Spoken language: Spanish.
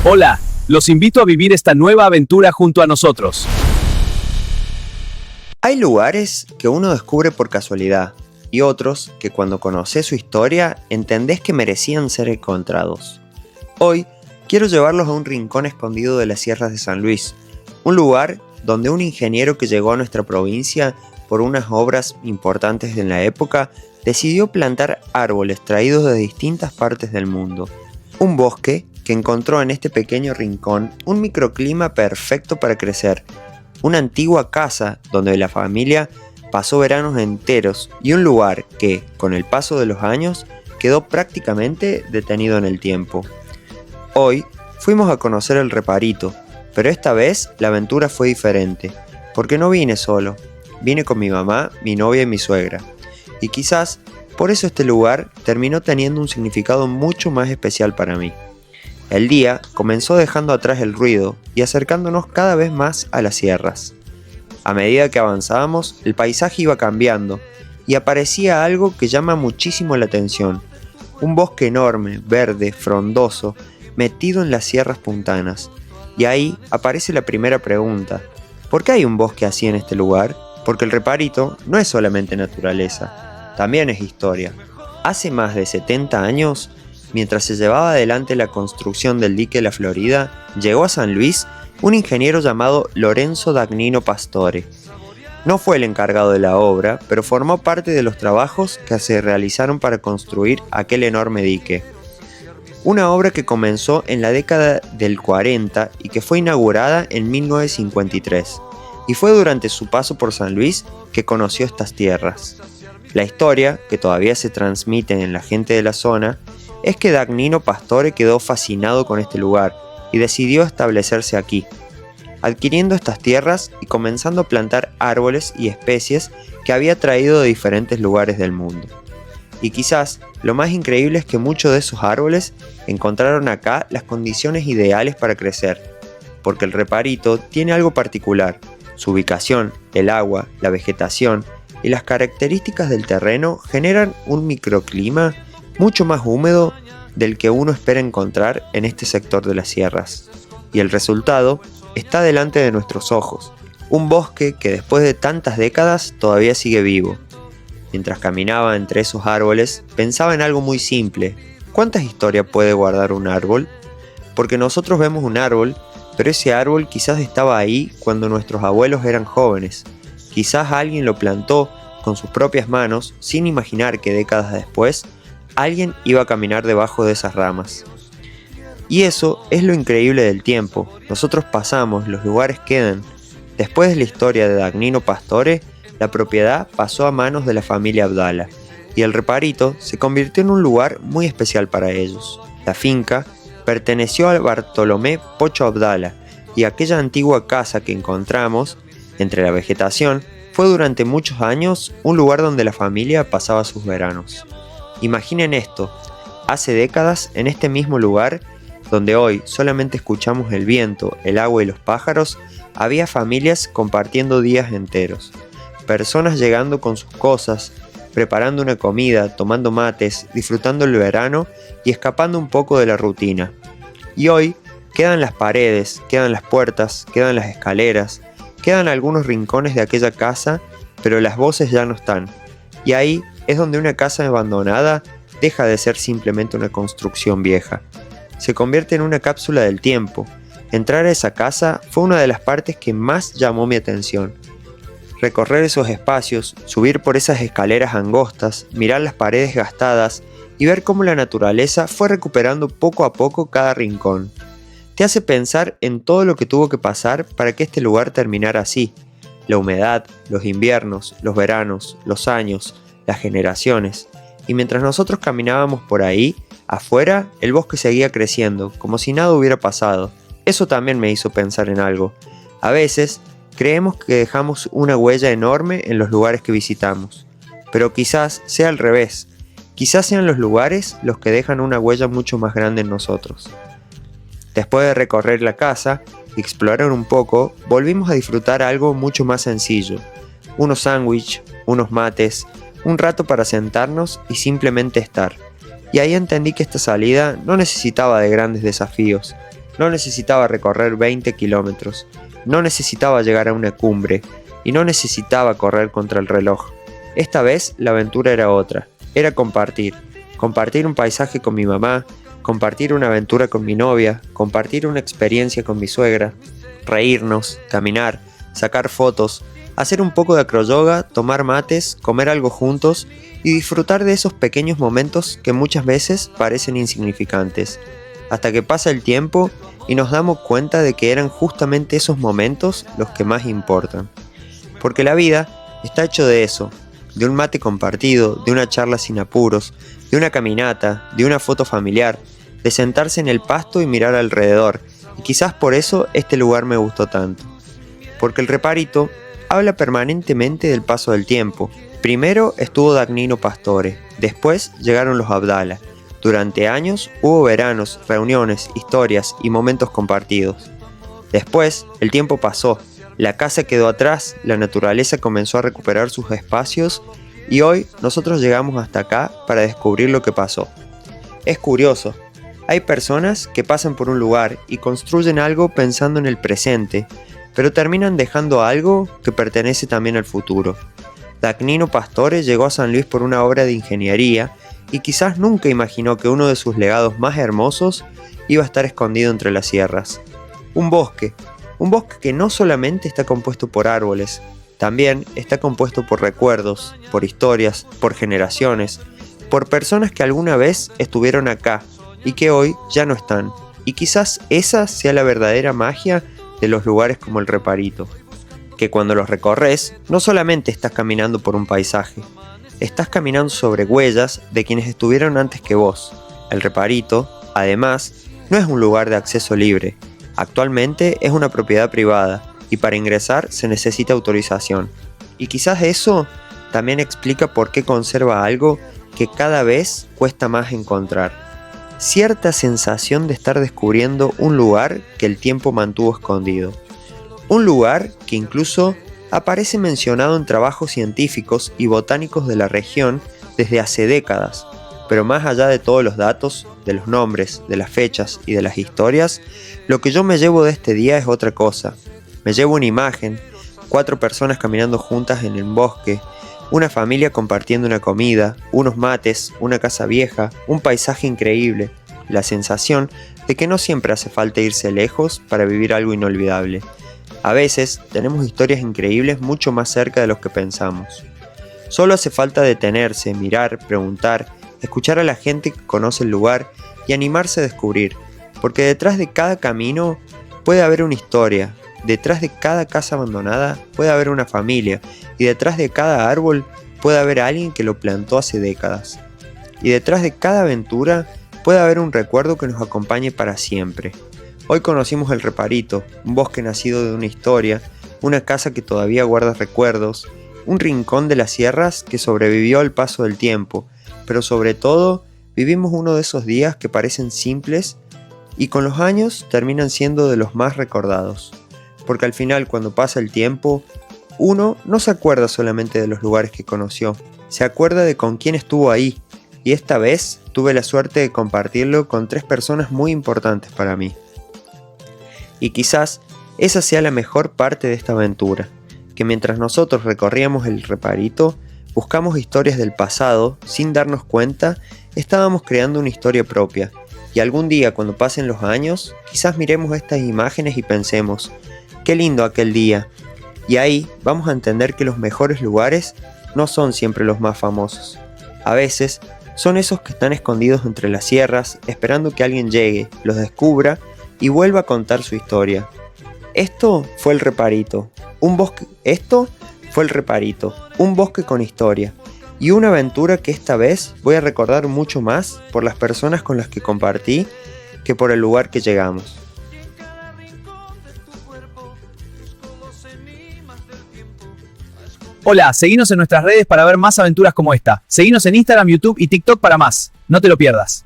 Hola, los invito a vivir esta nueva aventura junto a nosotros. Hay lugares que uno descubre por casualidad y otros que cuando conoces su historia entendés que merecían ser encontrados. Hoy quiero llevarlos a un rincón escondido de las sierras de San Luis, un lugar donde un ingeniero que llegó a nuestra provincia por unas obras importantes en la época decidió plantar árboles traídos de distintas partes del mundo. Un bosque que encontró en este pequeño rincón un microclima perfecto para crecer, una antigua casa donde la familia pasó veranos enteros y un lugar que, con el paso de los años, quedó prácticamente detenido en el tiempo. Hoy fuimos a conocer el Reparito, pero esta vez la aventura fue diferente, porque no vine solo, vine con mi mamá, mi novia y mi suegra. Y quizás por eso este lugar terminó teniendo un significado mucho más especial para mí. El día comenzó dejando atrás el ruido y acercándonos cada vez más a las sierras. A medida que avanzábamos, el paisaje iba cambiando y aparecía algo que llama muchísimo la atención. Un bosque enorme, verde, frondoso, metido en las sierras puntanas. Y ahí aparece la primera pregunta. ¿Por qué hay un bosque así en este lugar? Porque el Reparito no es solamente naturaleza, también es historia. Hace más de 70 años, mientras se llevaba adelante la construcción del dique La Florida, llegó a San Luis un ingeniero llamado Lorenzo Dagnino Pastore. No fue el encargado de la obra, pero formó parte de los trabajos que se realizaron para construir aquel enorme dique. Una obra que comenzó en la década del 40 y que fue inaugurada en 1953, y fue durante su paso por San Luis que conoció estas tierras. La historia, que todavía se transmite en la gente de la zona, es que Dagnino Pastore quedó fascinado con este lugar y decidió establecerse aquí, adquiriendo estas tierras y comenzando a plantar árboles y especies que había traído de diferentes lugares del mundo. Y quizás lo más increíble es que muchos de esos árboles encontraron acá las condiciones ideales para crecer, porque el Reparito tiene algo particular: su ubicación, el agua, la vegetación y las características del terreno generan un microclima mucho más húmedo del que uno espera encontrar en este sector de las sierras. Y el resultado está delante de nuestros ojos, un bosque que después de tantas décadas todavía sigue vivo. Mientras caminaba entre esos árboles, pensaba en algo muy simple. ¿Cuántas historias puede guardar un árbol? Porque nosotros vemos un árbol, pero ese árbol quizás estaba ahí cuando nuestros abuelos eran jóvenes. Quizás alguien lo plantó con sus propias manos sin imaginar que décadas después alguien iba a caminar debajo de esas ramas. Y eso es lo increíble del tiempo. Nosotros pasamos, los lugares quedan. Después de la historia de Dagnino Pastore, la propiedad pasó a manos de la familia Abdala, y el Reparito se convirtió en un lugar muy especial para ellos. La finca perteneció a Bartolomé Pocho Abdala, y aquella antigua casa que encontramos entre la vegetación fue durante muchos años un lugar donde la familia pasaba sus veranos. Imaginen esto, hace décadas en este mismo lugar, donde hoy solamente escuchamos el viento, el agua y los pájaros, había familias compartiendo días enteros, personas llegando con sus cosas, preparando una comida, tomando mates, disfrutando el verano y escapando un poco de la rutina. Y hoy quedan las paredes, quedan las puertas, quedan las escaleras, quedan algunos rincones de aquella casa, pero las voces ya no están. Y ahí es donde una casa abandonada deja de ser simplemente una construcción vieja. Se convierte en una cápsula del tiempo. Entrar a esa casa fue una de las partes que más llamó mi atención. Recorrer esos espacios, subir por esas escaleras angostas, mirar las paredes gastadas y ver cómo la naturaleza fue recuperando poco a poco cada rincón. Te hace pensar en todo lo que tuvo que pasar para que este lugar terminara así. La humedad, los inviernos, los veranos, los años, las generaciones. Y mientras nosotros caminábamos por ahí, afuera, el bosque seguía creciendo, como si nada hubiera pasado. Eso también me hizo pensar en algo. A veces, creemos que dejamos una huella enorme en los lugares que visitamos. Pero quizás sea al revés. Quizás sean los lugares los que dejan una huella mucho más grande en nosotros. Después de recorrer la casa y explorar un poco, volvimos a disfrutar algo mucho más sencillo. Unos sándwiches, unos mates, un rato para sentarnos y simplemente estar. Y ahí entendí que esta salida no necesitaba de grandes desafíos, No necesitaba recorrer 20 kilómetros, no necesitaba llegar a una cumbre y no necesitaba correr contra el reloj. Esta vez la aventura era otra, era compartir un paisaje con mi mamá, compartir una aventura con mi novia, compartir una experiencia con mi suegra, reírnos, caminar, sacar fotos, hacer un poco de acroyoga, tomar mates, comer algo juntos y disfrutar de esos pequeños momentos que muchas veces parecen insignificantes, hasta que pasa el tiempo y nos damos cuenta de que eran justamente esos momentos los que más importan. Porque la vida está hecho de eso, de un mate compartido, de una charla sin apuros, de una caminata, de una foto familiar, de sentarse en el pasto y mirar alrededor, y quizás por eso este lugar me gustó tanto. Porque el Reparito habla permanentemente del paso del tiempo. Primero estuvo Dagnino Pastore, después llegaron los Abdala. Durante años hubo veranos, reuniones, historias y momentos compartidos. Después, el tiempo pasó, la casa quedó atrás, la naturaleza comenzó a recuperar sus espacios y hoy nosotros llegamos hasta acá para descubrir lo que pasó. Es curioso, hay personas que pasan por un lugar y construyen algo pensando en el presente, pero terminan dejando algo que pertenece también al futuro. Dagnino Pastore llegó a San Luis por una obra de ingeniería y quizás nunca imaginó que uno de sus legados más hermosos iba a estar escondido entre las sierras. Un bosque que no solamente está compuesto por árboles, también está compuesto por recuerdos, por historias, por generaciones, por personas que alguna vez estuvieron acá y que hoy ya no están. Y quizás esa sea la verdadera magia de los lugares como el Reparito, que cuando los recorres no solamente estás caminando por un paisaje, estás caminando sobre huellas de quienes estuvieron antes que vos. El Reparito, además, no es un lugar de acceso libre. Actualmente es una propiedad privada y para ingresar se necesita autorización. Y quizás eso también explica por qué conserva algo que cada vez cuesta más encontrar. Cierta sensación de estar descubriendo un lugar que el tiempo mantuvo escondido. Un lugar que incluso aparece mencionado en trabajos científicos y botánicos de la región desde hace décadas. Pero más allá de todos los datos, de los nombres, de las fechas y de las historias, lo que yo me llevo de este día es otra cosa. Me llevo una imagen, 4 personas caminando juntas en el bosque, una familia compartiendo una comida, unos mates, una casa vieja, un paisaje increíble, la sensación de que no siempre hace falta irse lejos para vivir algo inolvidable. A veces tenemos historias increíbles mucho más cerca de lo que pensamos. Solo hace falta detenerse, mirar, preguntar, escuchar a la gente que conoce el lugar y animarse a descubrir, porque detrás de cada camino puede haber una historia, detrás de cada casa abandonada puede haber una familia y detrás de cada árbol puede haber alguien que lo plantó hace décadas. Y detrás de cada aventura puede haber un recuerdo que nos acompañe para siempre. Hoy conocimos el Reparito, un bosque nacido de una historia, una casa que todavía guarda recuerdos, un rincón de las sierras que sobrevivió al paso del tiempo, pero sobre todo vivimos uno de esos días que parecen simples y con los años terminan siendo de los más recordados. Porque al final, cuando pasa el tiempo, uno no se acuerda solamente de los lugares que conoció, se acuerda de con quién estuvo ahí, y esta vez tuve la suerte de compartirlo con 3 personas muy importantes para mí. Y quizás esa sea la mejor parte de esta aventura, que mientras nosotros recorríamos el Reparito, buscamos historias del pasado, sin darnos cuenta, estábamos creando una historia propia, y algún día cuando pasen los años, quizás miremos estas imágenes y pensemos, ¡qué lindo aquel día! Y ahí vamos a entender que los mejores lugares no son siempre los más famosos. A veces son esos que están escondidos entre las sierras, esperando que alguien llegue, los descubra y vuelva a contar su historia. Esto fue el Reparito, un bosque con historia y una aventura que esta vez voy a recordar mucho más por las personas con las que compartí que por el lugar que llegamos. Hola, seguinos en nuestras redes para ver más aventuras como esta. Seguinos en Instagram, YouTube y TikTok para más. No te lo pierdas.